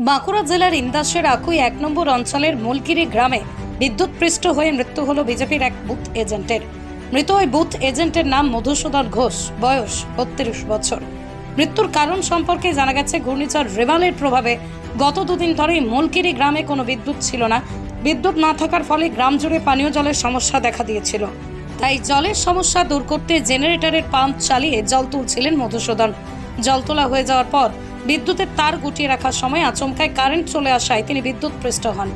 বাঁকুড়া জেলার ইন্দাসের আকুই ১ নম্বর অঞ্চলের মলকিরি গ্রামে বিদ্যুৎপৃষ্ট হয়ে মৃত্যু হল বিজেপির এক বুথ এজেন্টের। মৃত ওই বুথ এজেন্টের নাম মধুসূদন ঘোষ, বয়স ৩২ বছর। মৃত্যুর কারণ সম্পর্কে জানা গেছে, ঘূর্ণিঝড় রেমালের প্রভাবে গত দুদিন ধরেই মলকিরি গ্রামে কোনো বিদ্যুৎ ছিল না। বিদ্যুৎ না থাকার ফলে গ্রাম জুড়ে পানীয় জলের সমস্যা দেখা দিয়েছিল। তাই জলের সমস্যা দূর করতে জেনারেটরের পাম্প চালিয়ে জল তুলছিলেন মধুসূদন। জল তোলা হয়ে যাওয়ার পর বিদ্যুতের তার গুটিয়ে রাখার সময় আচমকায় কারেন্ট চলে আসায় তিনি বিদ্যুৎপৃষ্ট হন।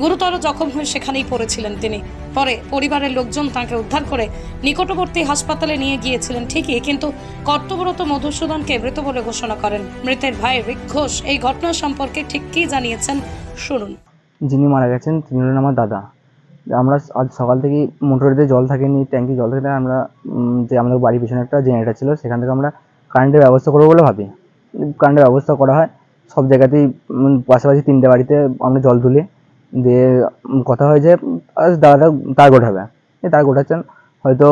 গুরুতর জখম হয়ে সেখানেই পড়েছিলেন তিনি। পরে পরিবারের লোকজন তাকে উদ্ধার করে নিকটবর্তী হাসপাতালে নিয়ে গিয়েছিলেন ঠিকই, কিন্তু কর্তব্যরত মধুসূদনকে মৃত বলে ঘোষণা করেন। মৃতের ভাই রিক ঘোষ এই ঘটনা সম্পর্কে ঠিক কী জানিয়েছেন শুনুন। যিনি মারা গেছেন তিনি হলেন আমার দাদা। আমরা আজ সকাল থেকে মোটরেতে জল থাকেনি, ট্যাঙ্কি জল থাকে, আমরা যে আমাদের বাড়ির পিছনে একটা জেনারেটর ছিল, সেখান থেকে আমরা কারেন্টের ব্যবস্থা করবো বলে ভাবি। কারেন্টের ব্যবস্থা করা হয় সব জায়গাতেই, পাশাপাশি 3টে বাড়িতে আমরা জল তুলি। দিয়ে কথা হয় যে দাদা তার গোটাবে, তার গোটাচ্ছেন, হয়তো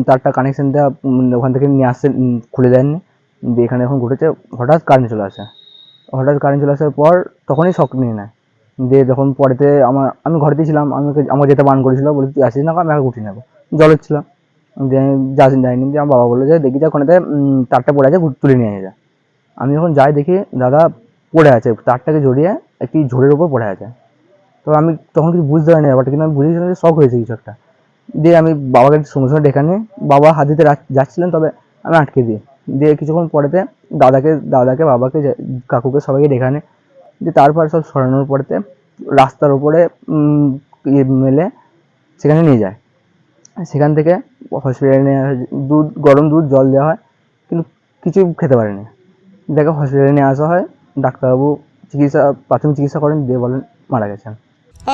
তারটা কানেকশানটা ওখান থেকে নিয়ে আসছে, খুলে দেননি। দিয়ে এখানে এখন ঘটেছে, হঠাৎ কারেন্ট চলে আসে। হঠাৎ কারেন্ট চলে আসার পর তখনই শক নিয়ে নেয়। দিয়ে যখন পরেতে আমি ঘরেতেই ছিলাম, আমাকে যেতে বারণ করেছিল, বলে তুই আসিস না, আমি আগে উঠি নেবো, জলের ছিল। দিয়ে যাইনি। দিয়ে আমার বাবা বললো যে দেখি যা ওখানেতে তারটা পড়ে আছে, তুলে নিয়ে যায়। আমি যখন যাই দেখি দাদা পড়ে আছে, তারটাকে জড়িয়ে একটি ঝোড়ের উপর পড়ে আছে। তো আমি তখন কিছু বুঝতে পারিনি ব্যাপারটা, কিন্তু আমি বুঝেছিলাম যে শক হয়েছে কিছু একটা। দিয়ে আমি বাবাকে সঙ্গে সঙ্গে ডেকে নিয়ে, বাবা হাত দিতে যাচ্ছিলেন, তবে আমি আটকে দিই। দিয়ে কিছুক্ষণ পরেতে দাদাকে বাবাকে কাকুকে সবাইকে ডেকে আনে। দিয়ে তারপর সব সরানোর পরেতে রাস্তার উপরে মেলে সেখানে নিয়ে যায়। সেখান থেকে হসপিটালে নিয়ে গরম দুধ জল দেওয়া হয়, কিন্তু কিছু খেতে পারেনি। দেখে হসপিটালে নিয়ে আসা হয়, ডাক্তারবাবু প্রাথমিক চিকিৎসা করেন, দিয়ে বলেন মারা গেছেন।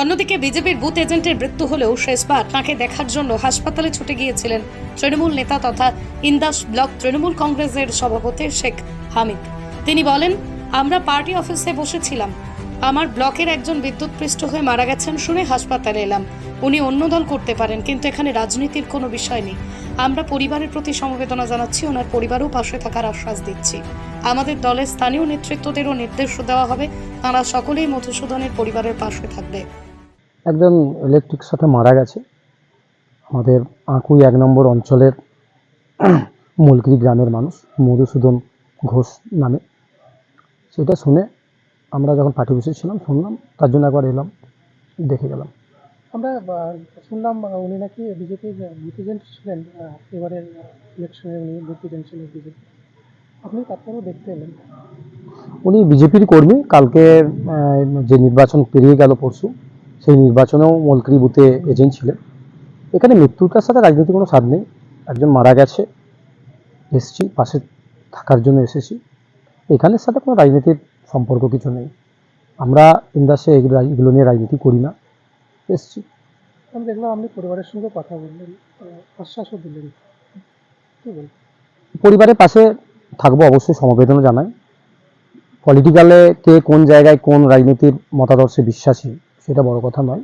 অন্যদিকে বিজেপির বুথ এজেন্টের মৃত্যু হলেও শেষবার তাঁকে দেখার জন্য হাসপাতালে ছুটে গিয়েছিলেন তৃণমূল নেতা তথা ইন্দাস ব্লক তৃণমূল কংগ্রেসের সভাপতি শেখ হামিদ। তিনি বলেন, আমরা পার্টি অফিসে বসেছিলাম, আমার ব্লকের একজন বিদ্যুৎপৃষ্ট হয়ে মারা গেছেন শুনে হাসপাতালে এলাম। উনি অন্য দল করতে পারেন, কিন্তু এখানে রাজনীতির কোনো বিষয় নেই। আমরা পরিবারের প্রতি সমবেদনা জানাচ্ছি, ওনার পরিবারও পাশে থাকার আশ্বাস দিচ্ছি। আমাদের দলের স্থানীয় নেতৃত্বদেরও নির্দেশ দেওয়া হবে, তাঁরা সকলেই মধুসূদনের পরিবারের পাশে থাকবে। একজন ইলেকট্রিক সাথে মারা গেছে আমাদের আকুই 1 নম্বর অঞ্চলের মলকিরি গ্রামের মানুষ মধুসূদন ঘোষ নামে। সেটা শুনে আমরা যখন পার্টি অফিসে ছিলাম শুনলাম, তার জন্য একবার এলাম, দেখে গেলাম। আমরা শুনলাম উনি নাকি বিজেপির বুথ এজেন্ট ছিলেন, এবারের ইলেকশনে উনি বুথ এজেন্ট ছিলেন বিজেপি। আপনি তারপরেও দেখতে এলেন? উনি বিজেপির কর্মী। কালকে যে নির্বাচন পেরিয়ে গেল পরশু, সেই নির্বাচনেও মলকিরি বুথে এজেন্ট ছিলেন। এখানে মৃত্যুটার সাথে রাজনীতির কোনো স্বাদ নেই। একজন মারা গেছে, এসেছি, পাশে থাকার জন্য এসেছি। এখানের সাথে কোনো রাজনীতির সম্পর্ক কিছু নেই। আমরা ইন্দাসে এগুলো নিয়ে রাজনীতি করি না, এসেছি। আমি দেখলাম আপনি পরিবারের সঙ্গে কথা বললেন, আশ্বাসও দিলেন, কী বলবেন? পরিবারের পাশে থাকবো, অবশ্যই সমবেদনা জানাই। পলিটিক্যালে কে কোন জায়গায় কোন রাজনীতির মতাদর্শে বিশ্বাসী সেটা বড় কথা নয়।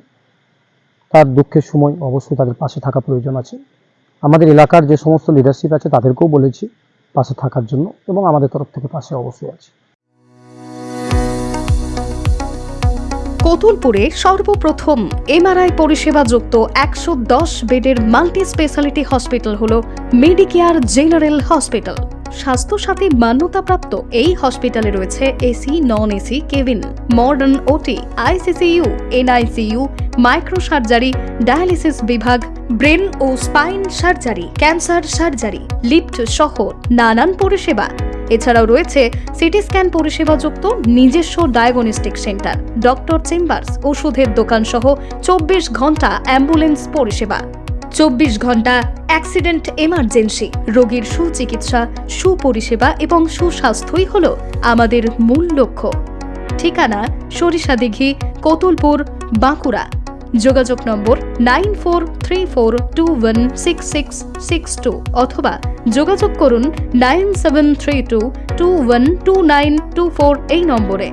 তার দুঃখের সময় অবশ্যই তাদের পাশে থাকা প্রয়োজন আছে। আমাদের এলাকার যে সমস্ত লিডারশিপ আছে তাদেরকেও বলেছি পাশে থাকার জন্য, এবং আমাদের তরফ থেকে পাশে অবশ্যই আছে। কতুলপুরে সর্বপ্রথম এমআরআই পরিষেবা যুক্ত 110 বেডের মাল্টি স্পেশালিটি হসপিটাল হল মেডিকেয়ার জেনারেল হসপিটাল। স্বাস্থ্যসাথী মান্যতাপ্রাপ্ত এই হসপিটালে রয়েছে AC, non AC cabin, modern OT, ICCU, NICU, micro surgery, dialysis বিভাগ, ব্রেন ও spine surgery, cancer surgery, lift সহ নানান পরিষেবা। এছাড়াও রয়েছে সিটি স্ক্যান পরিষেবাযুক্ত নিজস্ব ডায়াগনস্টিক সেন্টার, ডক্টর চেম্বার্স, ওষুধের দোকান সহ 24 ঘন্টা অ্যাম্বুলেন্স পরিষেবা, 24 ঘন্টা অ্যাক্সিডেন্ট এমার্জেন্সি। রোগীর সুচিকিৎসা, সুপরিষেবা এবং সুস্বাস্থ্যই হল আমাদের মূল লক্ষ্য। ঠিকানা সরিষাদিঘি, কতুলপুর, বাঁকুড়া। যোগাযোগ নম্বর 9434216662 অথবা যোগাযোগ করুন 9732212924 এই নম্বরে।